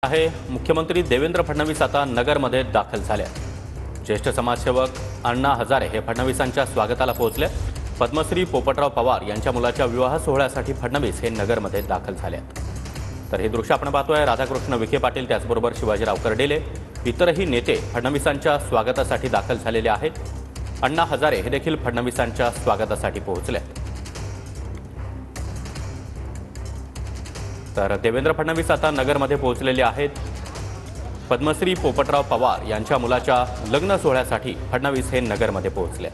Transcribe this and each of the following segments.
आहे मुख्यमंत्री देवेंद्र फडणवीस आता नगरमध्ये दाखल झाले। ज्येष्ठ समाजसेवक अण्णा हजारे हे फडणवीसांच्या स्वागताला पोहोचले। पद्मश्री पोपटराव पवार यांच्या मुलाच्या विवाह सोहळ्यासाठी फडणवीस हे नगरमध्ये दाखल झाले। तर हे दृश्य आपण पाहतोय। राधाकृष्ण विखे पाटील त्याचबरोबर शिवाजीराव कर्डिले इतरही नेते फडणवीसांच्या स्वागतासाठी दाखल झालेले आहेत। अण्णा हजारे हे देखील फडणवीसांच्या स्वागतासाठी पोहोचले। तर देवेंद्र फडणवीस आता नगरमध्ये पोहोचलेले आहेत। पद्मश्री पोपटराव पवार यांच्या मुलाच्या लग्न सोहळ्यासाठी फडणवीस हे नगरमध्ये पोहोचले।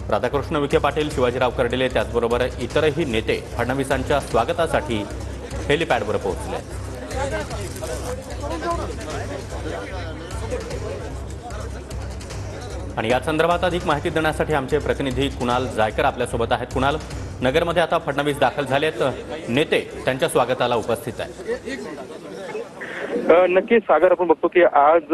राधाकृष्ण विखे पाटील शिवाजीराव कर्डिले त्याचबरोबर इतरही नेते फडणवीसांच्या स्वागतासाठी हेलिपॅडवर पोहोचले। आणि या संदर्भात अधिक माहिती देण्यासाठी आमचे प्रतिनिधी कुणाल जायकर आपल्यासोबत आहेत। कुणाल, नगरमध्ये आता फडणवीस दाखल झालेत, नेते त्यांच्या स्वागताला उपस्थित आहेत। नक्की सागर, आपण बघतो की आज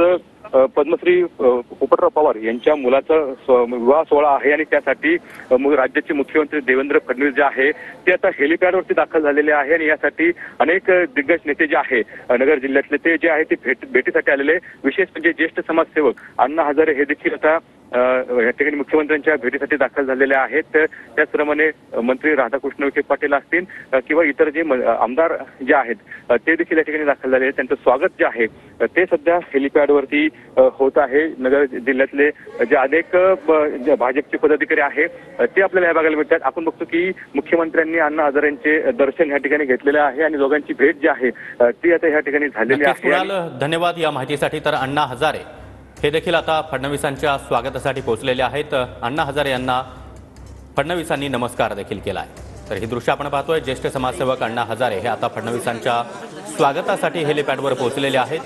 पद्मश्री पोपटराव पवार यांच्या मुलाचा विवाह सोहळा आहे आणि त्यासाठी राज्याचे मुख्यमंत्री देवेंद्र फडणवीस जे आहे ते आता हेलिपॅडवरती दाखल झालेले आहे। आणि यासाठी अनेक दिग्गज नेते जे आहे नगर जिल्ह्यातले ते जे आहे ते भेटीसाठी आलेले, विशेष म्हणजे ज्येष्ठ समाजसेवक अण्णा हजारे हे देखील आता या ठिकाणी मुख्यमंत्र्यांच्या भेटीसाठी दाखल झालेले आहेत। त्याचप्रमाणे मंत्री राधाकृष्ण विखे पाटील असतील किंवा इतर जे आमदार जे आहेत ते देखील या ठिकाणी दाखल झाले आहेत। त्यांचं स्वागत जे आहे ते सध्या हेलिपॅडवरती होत आहे। नगर जिल्ह्यातले जे अनेक भाजपचे पदाधिकारी आहेत ते आपल्याला या बघायला मिळतात। आपण बघतो की मुख्यमंत्र्यांनी अण्णा हजारेंचे दर्शन या ठिकाणी घेतलेले आहे आणि दोघांची भेट जी आहे ती आता या ठिकाणी झालेली आहे। धन्यवाद या माहितीसाठी। तर अण्णा हजारे हे देखील आता फडणवीसांच्या स्वागतासाठी पोहोचलेले आहेत। अण्णा हजारे यांना फडणवीसांनी नमस्कार देखील केला आहे। तर ही दृश्य आपण पाहतोय। ज्येष्ठ समाजसेवक अण्णा हजारे हे आता फडणवीसांच्या स्वागतासाठी हेलिपॅडवर पोहोचलेले आहेत।